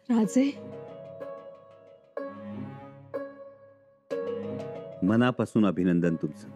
राजे, मनापासून अभिनंदन तुमचं.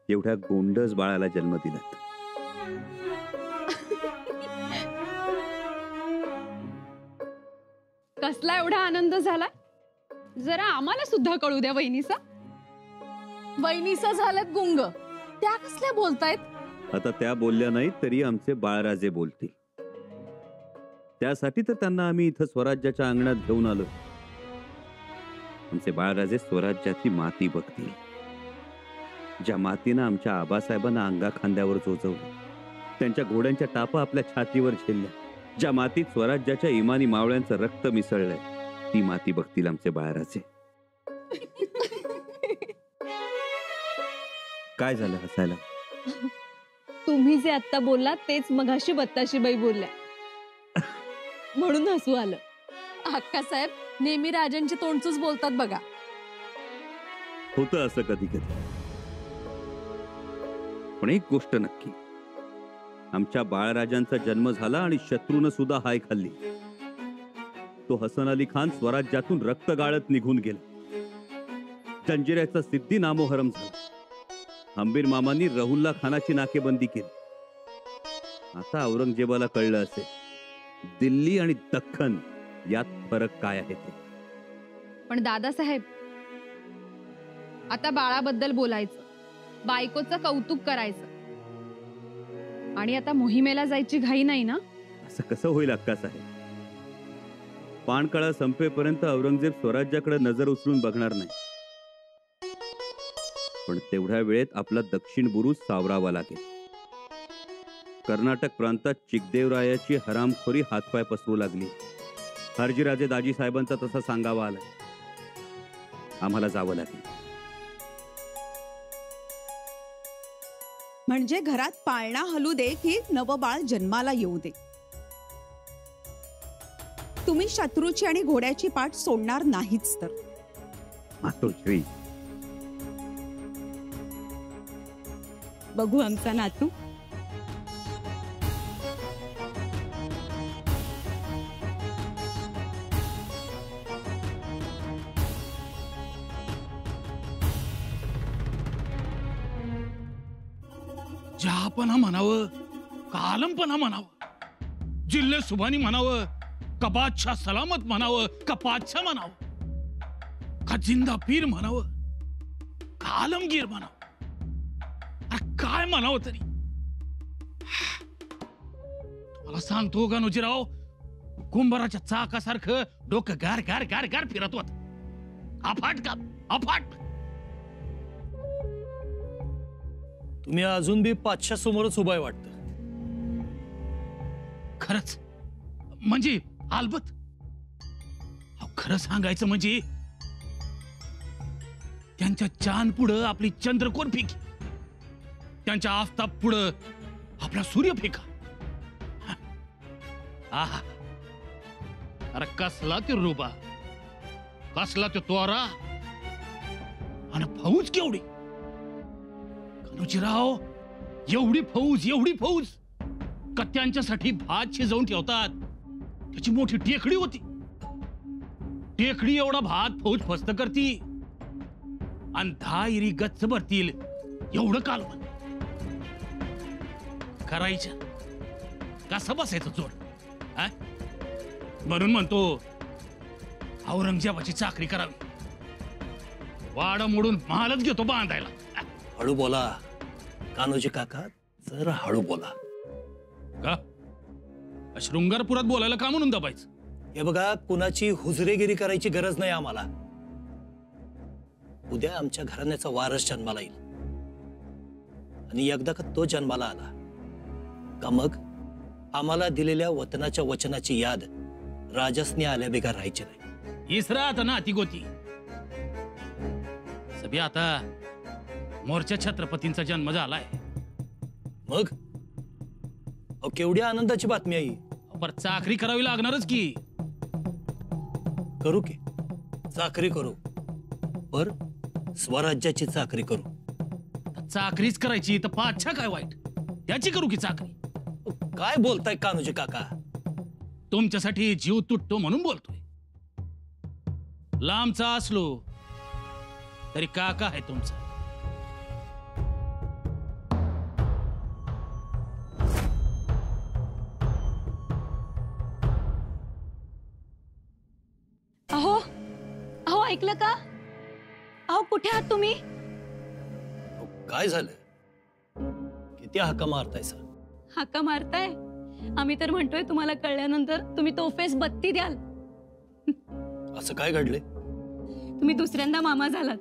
एवढ्या गोंडस बाळाला जन्म दिलात. कसला एवढा आनंद झाला? जरा आम्हाला सुद्धा कळू द्या. वहिनीसा झाल्यात गुंग, त्या कसल्या बोलतायत? आता त्या बोलल्या नाही तरी आमचे बाळराजे बोलतील. त्यासाठी तर त्यांना आम्ही इथं स्वराज्याच्या अंगणात घेऊन आलो. आमचे बाळराजे स्वराज्याची माती बघतील, ज्या मातीनं आमच्या आबासाहेबांना अंगा खांद्यावर चोचवलं, त्यांच्या घोड्यांच्या टापा आपल्या छातीवर झेलल्या, ज्या मातीत स्वराज्याच्या इमानी मावळ्यांचं रक्त मिसळलंय, ती माती बघतील आमचे बाळराजे. काय झालं हसायला? तुम्ही जे आता बोललात तेच मगाशी बत्ताशीबाई बोलल्या म्हणून हसू आलं. अक्कासाहेब नेहमी राजांची तोंडचूच बोलतात बघा. होतं असं कधी कधी. पण एक गोष्ट नक्की, आमच्या बाळराजांचा जन्म झाला आणि शत्रूनं सुद्धा हाय खाल्ली. तो हसन अली खान स्वराज्यातून रक्त गाळत निघून गेला. जंजिऱ्याचा सिद्धी नामोहरम झाला. हंबीर मामांनी रहुल्ला खानाची नाकेबंदी केली. आता औरंगजेबाला कळलं असेल दिल्ली आणि दख्खन यात फरक काय आहे ते. पण दादासाहेब, आता बाळाबद्दल बोलायचं, बायकोचं कौतुक करायचं, आणि आता मोहिमेला जायची घाई नाही ना? असं कसं होईल अक्कासाहेब? पाणकाळा संपेपर्यंत औरंगजेब स्वराज्याकडे नजर उचलून बघणार नाही. पण तेवढ्या वेळेत आपला दक्षिण बुरुज सावरावा लागेल. कर्नाटक प्रांतात चिकदेवरायाची हरामखोरी हातपाय पसरू लागली. हरजीराजे दाजी साहेबांचा तसा सांगावा आलाय. आम्हाला जावं लागेल. म्हणजे घरात पाळणा हलू दे की नवबाळ जन्माला येऊ दे, तुम्ही शत्रूची आणि घोड्याची पाठ सोडणार नाहीच. तर मातोश्री, बघू आमचा नातू. जहापणा म्हणावं, कालमपणा म्हणावं, जिल्हे सुभानी म्हणावं, का बादशाह सलामत म्हणावं, का बादशाह म्हणावं, का जिंदा पीर म्हणावं, का आलमगीर म्हणावं, अरे काय म्हणावं तरी. मला सांगतो गानोजीराव, कुंभाराच्या चाकासारखं डोकं गार गार गार गार फिरत होत. अफाट का अफाट. तुम्ही अजून बी पाचशा समोरच उभा आहे वाटतं. खरंच म्हणजे अलबत. खरं सांगायचं म्हणजे त्यांच्या चांद पुढं आपली चंद्रकोर फेकी, त्यांच्या आफताब पुढं आपला सूर्य फेका. आहा, अरे कसला तो रुबा, कसला तो तोरा, आणि फौज केवढी. कनुजीराव, एवढी फौज का त्यांच्यासाठी भात शिजवून ठेवतात. त्याची मोठी टेकडी होती. टेकडी एवढा भात फौज फस्त करती, आणि 10 इरी गच्च भरतील एवढं कालवण करायचं. कसं बसायचं जोड. म्हणून म्हणतो औरंगजेबाची चाकरी करावी. वाडा मोडून महालच घेतो बांधायला. हळू बोला कान्होजी काका, जरा हळू बोला. का शृंगारपुरात बोलायला का म्हणून दबायचं? हे बघा, कुणाची हुजरेगिरी करायची गरज नाही आम्हाला. उद्या आमच्या घराण्याचा वारस जन्माला येईल, आणि एकदा का तो जन्माला आला का मग आम्हाला दिलेल्या वतनाच्या वचनाची याद राजसने आल्या बेगा राहायची नाही. इसरा आता ना ती गोती सभी. आता मोर्चा छत्रपतींचा जन्म झालाय. मग केवढी आनंदाची बातमी आहे. पर चाकरी करावी लागणारच की. करू की चाकरी करू, पर स्वराज्याची चाकरी करू. चाकरीच करायची तर पाच्छा काय वाईट, त्याची करू की चाकरी. काय बोलताय कान्होजी काका? तुमच्यासाठी जीव तुटतो म्हणून बोलतोय. लांबचा असलो तरी काका आहे तुमचा. अहो अहो ऐकलं का? अहो कुठे आहात तुम्ही? अहो, काय झालं? किती हाका मारतायसा? हाका मारताय? आम्ही तर म्हणतोय तुम्हाला कळल्यानंतर तुम्ही तोफेस बत्ती द्याल. असं काय घडले? तुम्ही दुसऱ्यांदा मामा झालात.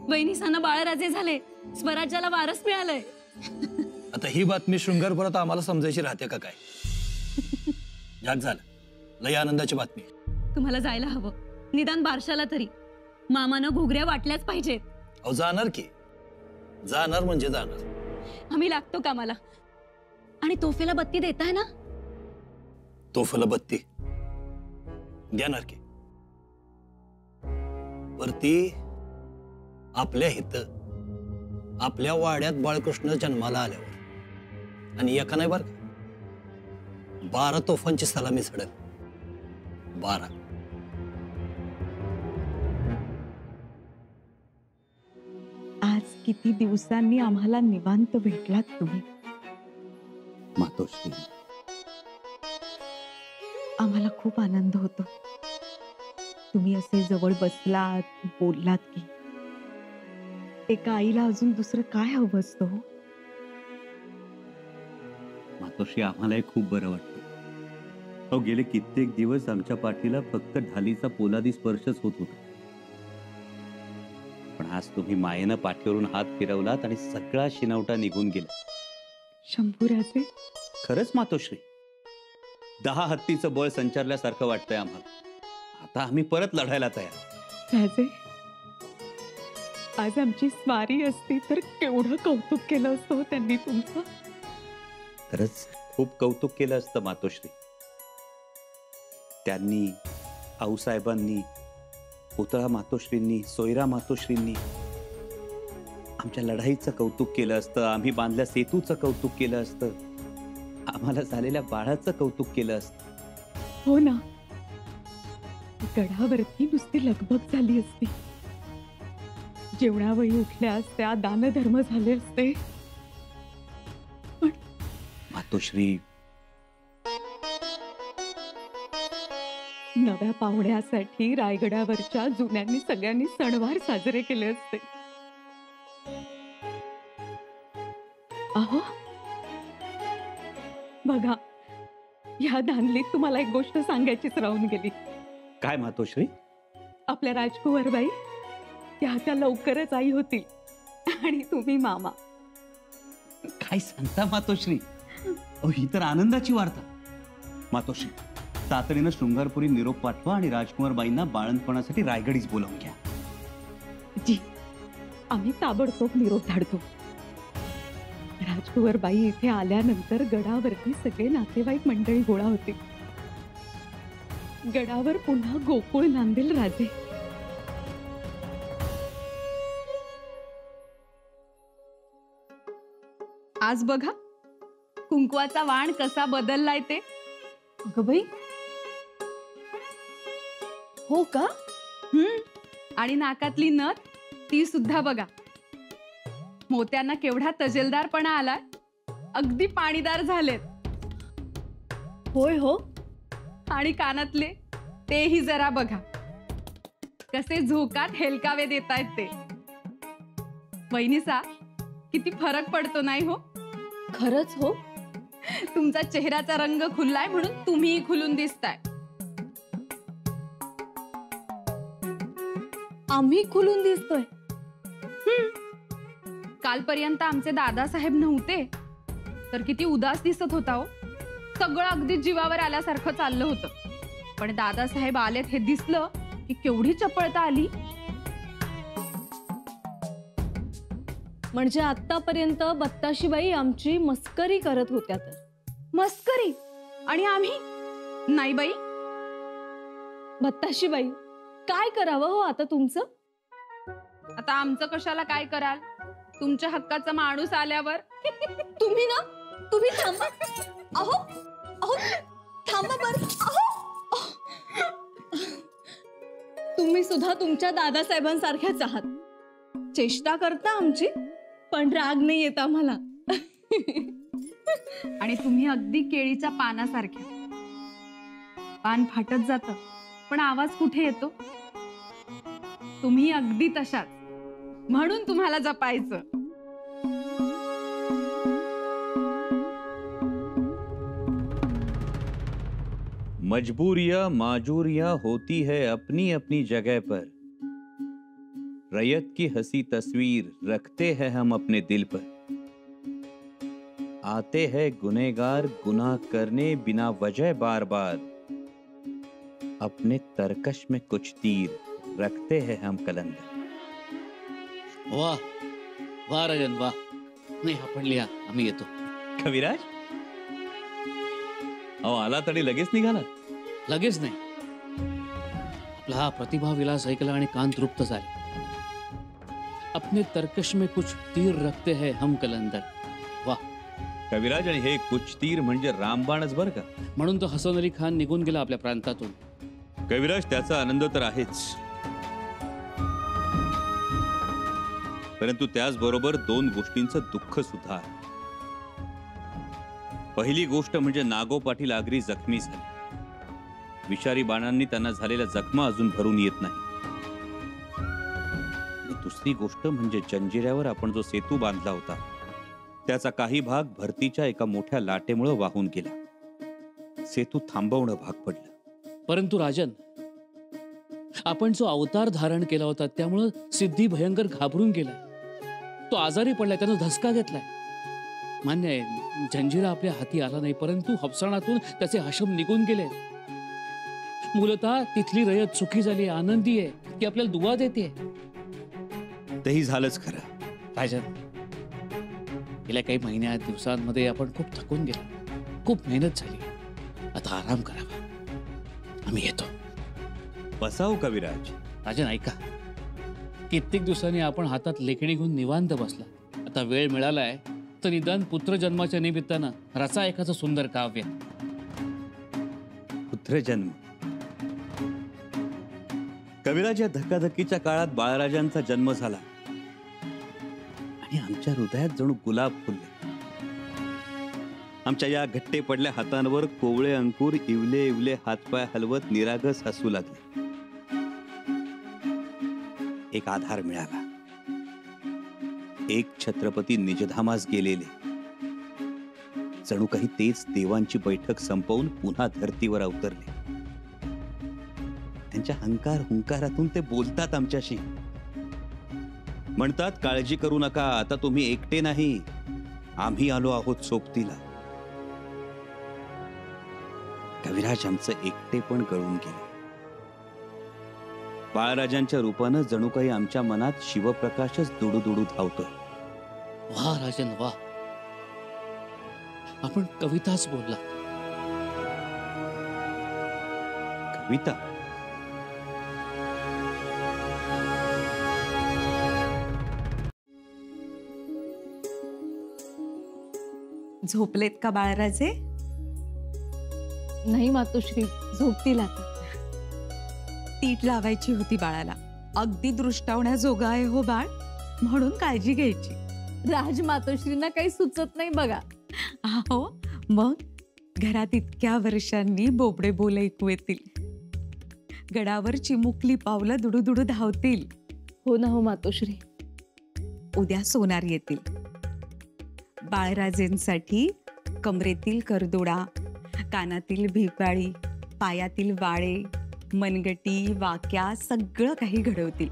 वहिनीसांना बाळराजे झाले. स्वराज्याला वारस मिळालंय. आता ही बातमी शृंगारपुरात आम्हाला समजायची राहते का काय? झाक झालं. लय आनंदाची बातमी. तुम्हाला जायला हवं. निदान बारशाला तरी. मामानं घुगऱ्या वाटल्याच पाहिजेत. अहो जाणार की. जाणार म्हणजे जाणार. आम्ही लागतो कामाला. आणि तोफेला बत्ती देताय ना? तोफला बत्ती देणार की. वरती आपल्या हित आपल्या वाड्यात बाळकृष्ण जन्माला आल्यावर आणि एका नाही बर का 12 तोफांची सलामी झडल. 12. आज किती दिवसांनी आम्हाला निवांत भेटलात तुम्ही. मातोश्री, आम्हाला खूप आनंद होतो. तुम्ही असे जवळ बसलात, बोललात की एका आईला अजून दुसरं काय हवं असतं हो? मातोश्री, आम्हालाही खूप बरं वाटतं. अहो गेले कित्येक दिवस आमच्या पाठीला फक्त ढालीचा पोलादी स्पर्शच होत होता. पण आज तुम्ही मायेनं पाठीवरून हात फिरवलात आणि सगळा शिनवटा निघून गेला. शंभूराजे, खरंच मातोश्री, 10 हत्तीचं बळ संचारल्यासारखं वाटतंय आम्हाला. आता आम्ही परत लढायला तयार. राजे, आज आमची स्वारी असती तर केवढं कौतुक केलं असतं हो त्यांनी तुमचं. खरंच खूप कौतुक केलं असतं मातोश्री. त्यांनी, आऊसाहेबांनी, पुतळा मातोश्रींनी, सोयरा मातोश्रींनी आमच्या लढाईचं कौतुक केलं असतं. आम्ही बांधल्या सेतूचं कौतुक केलं असतं. आम्हाला झालेल्या बाळाचं कौतुक केलं असतं. हो ना, गडावरती नुसती लगबग झाली असती. जेवणावेळी उठल्या असत्या, दानधर्म झाले असते. मातोश्री, नव्या पाहुण्यासाठी रायगडावरच्या जुन्यांनी सगळ्यांनी सणवार साजरे केले असते. अहो बघा, या धानलीत तुम्हाला एक गोष्ट सांगायचीच राहून गेली. काय मातोश्री? आपल्या राजकुंवरबाई त्या लवकरच आई होती आणि तुम्ही मामा. काय सांगता मातोश्री? अहो ही तर आनंदाची वार्ता. मातोश्री, तातडीनं शृंगारपुरी निरोप पाठवा आणि राजकुमारबाईंना बाळंतपणासाठी रायगडीच बोलावून घ्या. जी, आम्ही ताबडतोब निरोप धाडतो. राजकुंवरबाई इथे आल्यानंतर गडावरती सगळे नातेवाईक मंडळी गोळा होते. गडावर पुन्हा गोकुळ नांदेल राजे. आज बघा कुंकवाचा वाण कसा बदललाय ते. अगं बाई, हो का? आणि नाकातली नथ ती सुद्धा बघा. मोत्यांना केवढा तजेलदारपणा आलाय. अगदी पाणीदार झालेत. होय हो. आणि कानातले तेही जरा बघा कसे झोकात हेलकावे देतायत ते. वहिनीसा, किती फरक पडतो नाही हो? खरंच हो. तुमचा चेहऱ्याचा रंग खुललाय म्हणून तुम्हीही खुलून दिसताय. आम्ही खुलून दिसतोय. कालपर्यंत आमचे दादासाहेब नव्हते तर किती उदास दिसत होता हो. सगळं अगदी जीवावर आल्यासारखं चाललं होतं. पण दादासाहेब आलेत हे दिसलं की केवढी चपळता आली. म्हणजे आतापर्यंत बत्ताशीबाई आमची मस्करी करत होत्या तर. मस्करी? आणि आम्ही नाही बाई. बत्ताशीबाई, काय करावं हो आता तुमचं? आता आमचं कशाला काय कराल? तुमच्या हक्काचा माणूस आल्यावर. तुम्ही ना तुम्ही थांबा. अहो अहो थांबा बरं. अहो तुम्ही सुद्धा तुमच्या दादासाहेबांसारख्याच आहात. चेष्टा करता आमची, पण राग नाही येत आम्हाला. आणि तुम्ही अगदी केळीच्या पानासारख्या. पान फाटत जातं पण आवाज कुठे येतो? तुम्ही अगदी तशाच, म्हणून तुम्हाला जपायचं. मजबूरियां माजूरियां होती है अपनी अपनी जगह पर. रैयत की हंसी तस्वीर रखते हैं हम अपने दिल पर. आते हैं गुनहगार गुनाह करने बिना वजह बार बार. अपने तरकश में कुछ तीर रखते हैं हम कलंदर. वाह वाह राजन वाह. नाही आपण लिहा, आम्ही येतो. कविराज अहो आला तरी लगेच निघाला. लगेच नाही, आपला हा प्रतिभा विलास ऐकला आणि कान तृप्त झाले. अपने तरकश में कुछ तीर रखते हैं हम कलंदर. वाह. कविराज, आणि हे कुछ तीर म्हणजे रामबाणच बर का. म्हणून तो हसन अली खान निघून गेला आपल्या प्रांतातून. कविराज, त्याचा आनंद तर आहेच, परंतु त्याचबरोबर दोन गोष्टींचं दुःख सुद्धा आहे. पहिली गोष्ट म्हणजे नागो पाटील आगरी जखमी झाले. विषारी बाणांनी त्यांना झालेल्या जखमा अजून भरून येत नाही. आणि दुसरी गोष्ट म्हणजे जंजिऱ्यावर आपण जो सेतू बांधला होता त्याचा काही भाग भरतीच्या एका मोठ्या लाटेमुळे वाहून गेला. सेतू थांबवणं भाग पडलं. परंतु राजन, आपण जो अवतार धारण केला होता त्यामुळे सिद्धी भयंकर घाबरून गेलाय. तो आजारी पडलाय, त्यानं धसका घेतलाय. मान्य आहे, जंजिरा आपल्या हाती आला नाही, परंतु हफसाणातून त्याचे हशम निघून गेले. मूलतः तिथली रयत सुखी झाली, आनंदी आहे, ती आपल्याला दुवा देते. तेही झालंच खरं. राजन, गेल्या काही महिन्यात दिवसांमध्ये आपण खूप थकून गेलो, खूप मेहनत झाली. आता आराम करावा. आम्ही येतो. बसाव कविराज. राजन ऐका, कित्येक दिवसांनी आपण हातात लेखणी घेऊन निवांत बसला. आता वेळ मिळालाय तर निदान पुत्रजन्माच्या निमित्तानं रचा एखादं सुंदर काव्य. पुत्रजन्म. कविराज, या धक्काधक्कीच्या काळात बाळराजांचा जन्म झाला आणि आमच्या हृदयात जणू गुलाब फुलले. आमच्या या घट्टे पडल्या हातांवर कोवळे अंकुर इवले इवले हातपाय हलवत निरागस हसू लागले. एक आधार मिळाला. एक छत्रपती निजधामास गेलेले, जणू काही तेच देवांची बैठक संपवून पुन्हा धर्तीवर अवतरले. त्यांच्या हंकार हुंकारातून ते बोलतात आमच्याशी. म्हणतात, काळजी करू नका, आता तुम्ही एकटे नाही, आम्ही आलो आहोत सोबतीला. कविराज, आमचं एकटे पण गळून गेले. बाळराजांच्या रूपानं जणू काही आमच्या मनात शिवप्रकाशच दुडू धावतोय. वाह राजन वाह. आपण कविताच बोलला. कविता? झोपलेत का बाळराजे? नाही मातोश्री, झोपतील आता. तीट लावायची होती बाळाला. अगदी दृष्टावण्याजोगा आहे हो बाळ, म्हणून काळजी घ्यायची. राजमातोश्रींना काही सुचत नाही बघा. हो मग, घरात इतक्या वर्षांनी बोबडे बोल ऐकू येतील. गडावर चिमुकली पावलं दुडू धावतील. हो ना हो मातोश्री. उद्या सोनार येतील. बाळराजेंसाठी कमरेतील करदोडा, कानातील भिपाळी, पायातील वाळे, मनगटी, वाक्या सगळं काही घडवतील.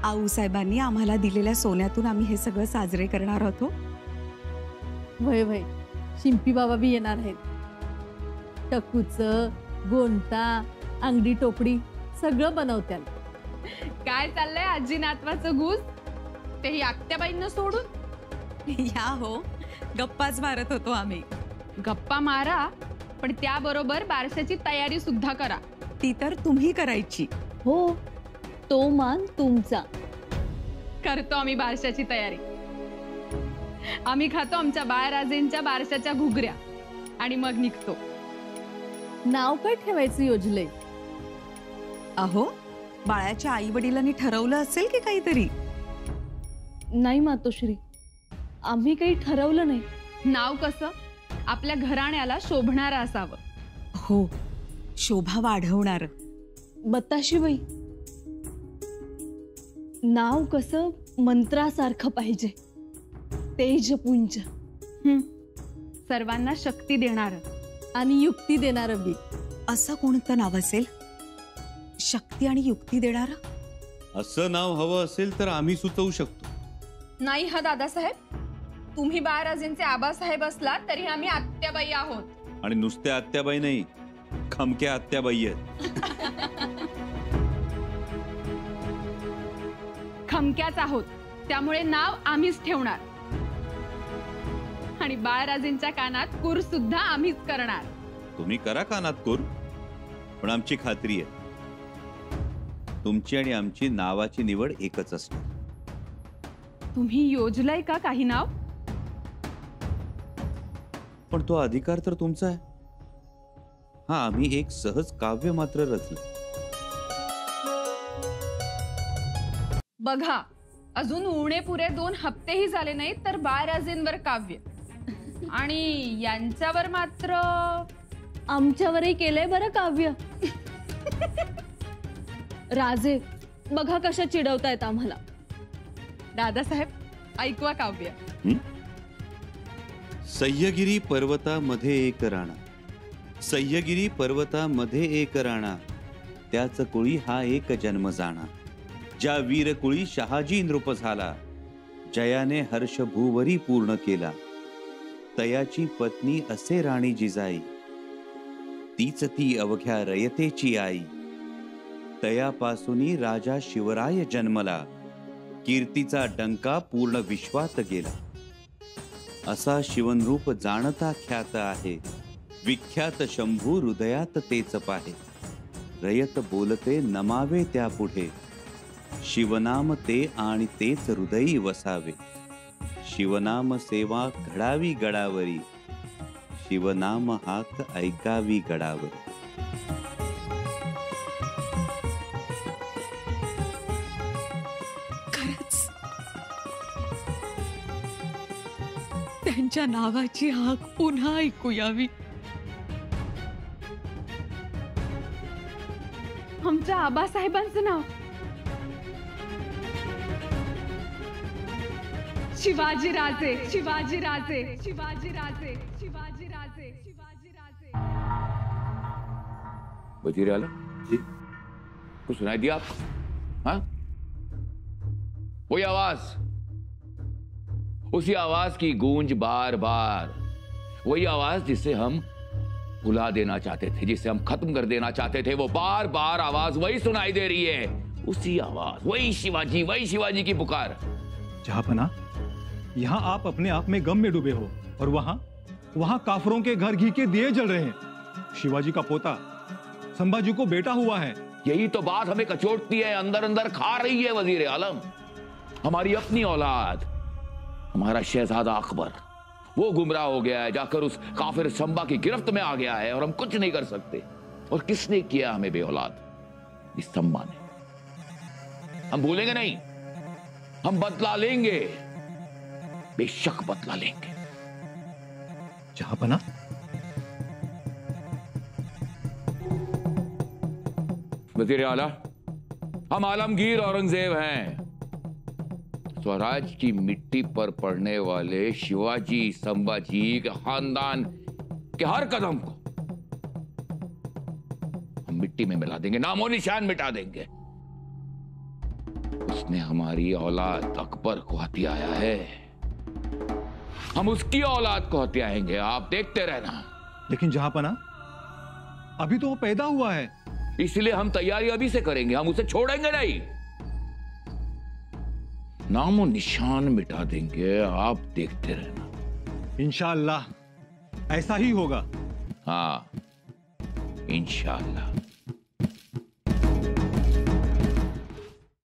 आऊसाहेबांनी आम्हाला दिलेल्या सोन्यातून आम्ही हे सगळं साजरे करणार आहोत. वय वय, शिंपी बाबा बी येणार आहेत. टकूच, गोंटा, अंगडी टोपडी सगळं बनवत्याल. काय चाललंय आजी नातवाचं गुज? तेही आत्याबाईंना सोडून. या हो, गप्पाच मारत होतो आम्ही. गप्पा मारा, पण त्याबरोबर बारशाची तयारी सुद्धा करा. ती तर तुम्ही करायची. हो, तो मान तुमचा. करतो आम्ही बारशाची तयारी. आम्ही खातो आमच्या बाळराजेंच्या बारशाच्या घुगऱ्या आणि मग निघतो. नाव काय ठेवायचं योजलंय? अहो, बाळाच्या आई वडिलांनी ठरवलं असेल की काहीतरी. नाही मातोश्री, आम्ही काही ठरवलं नाही. नाव कसं आपल्या घराण्याला शोभणारं असावं. हो, शोभा वाढवणार. बताशीबाई, नाव कसं मंत्रासारखं पाहिजे. तेजपुंज सर्वांना शक्ती देणारं आणि युक्ती देणारं बी. असं कोणतं नाव असेल शक्ती आणि युक्ती देणार? असं नाव हवं असेल तर आम्ही सुचवू शकतो. नाही हा दादासाहेब, तुम्ही बाळराजेंचे आबासाहेब असलात तरी आम्ही आत्याबाई आहोत. आणि नुसत्या आत्याबाई नाही, खमक्या आत्याबाई आहेत. खमक्याच आहोत, त्यामुळे नाव आम्हीच ठेवणार. आणि बाळराजेंच्या कानात कूर सुद्धा आम्हीच करणार. तुम्ही करा कानात कूर, पण आमची खात्री आहे तुमची आणि आमची नावाची निवड एकच असणार. तुम्ही योजलंय का काही नाव? पण तो अधिकार तर तुमचा आहे. हा, आम्ही एक सहज काव्य मात्र रचलं. बघा, अजून उणे पुरे 2 हप्तेही झाले नाहीत तर बाळराजेंवर काव्य, आणि यांच्यावर मात्र आमच्यावरही केलंय बरं काव्य. राजे, बघा कशा चिडवतायत आम्हाला. दादासाहेब, ऐकवा काव्य. सह्यगिरी पर्वतामध्ये एक राणा, सह्यगिरी पर्वतामध्ये एक राणा, त्याच कुळी हा एक जन्म जाणा. ज्या वीर कुळी शहाजी नृप झाला, जयाने हर्ष भूवरी पूर्ण केला. तयाची पत्नी असे राणी जिजाई, तीच ती अवघ्या रयतेची आई. तयापासूनी राजा शिवराय जन्मला, कीर्तीचा डंका पूर्ण विश्वात गेला. असा शिवनरूप जाणता ख्यात आहे, विख्यात शंभू हृदयात तेच पाहे. रयत बोलते नमावे त्या पुढे, शिवनाम ते आणि तेच हृदयी वसावे. शिवनाम सेवा घडावी गडावरी, शिवनाम हाक ऐकावी गडावरी. खरंच त्यांच्या नावाची हाक पुन्हा ऐकू यावी. आमच्या आबासाहेबांचं नाव शिवाजी राजे, शिवाजी राजे, शिवाजी राजे, शिवाजी राजे, शिवाजी राजे. वजीर आला जी, कुछ सुनाई दिया आपको? हाँ, वही आवाज, उसी आवाज की गूंज बार बार, वही आवाज जिसे हम भुला देना चाहते थे, जिसे हम खत्म कर देना चाहते थे, वो बार बार आवाज वही सुनाई दे रही है. उसी आवाज, वही शिवाजी की पुकार. जहांपना, यहाँ आप अपने आप में गम में डूबे हो और वहां काफरों के घर घी के दिए जल रहे हैं. शिवाजी का पोता संभाजी को बेटा हुआ है. यही तो बात हमें कचोटती है, अंदर अंदर खा रही है वजीर आलम. हमारी अपनी औलाद, हमारा शहजादा अकबर, वो गुमराह हो गया है, जाकर उस काफिर संबा की गिरफ्त में आ गया है और हम कुछ नहीं कर सकते. और किसने किया हमें बेऔलाद? इस संबा ने. हम भूलेंगे नहीं, हम बदला लेंगे, बेशक बदला लेंगे. जहांपना, वजीर आला, हम आलमगीर औरंगजेब हैं. स्वराज की मिट्टी पर पड़ने वाले शिवाजी संभाजी के खानदान के हर कदम को हम मिट्टी में मिला देंगे, नामो निशान मिटा देंगे. उसने हमारी औलाद अकबर को हत्याया है, हम उसकी औलाद को हत्याएंगे. आप देखते रहना. लेकिन जहांपना, अभी तो वो पैदा हुआ है. इसलिए हम तैयारी अभी से करेंगे, हम उसे छोड़ेंगे नहीं. नामो निशान मिटा देंगे, आप देखते रहना. इंशाअल्लाह ऐसा ही होगा. हाँ, इंशाअल्लाह.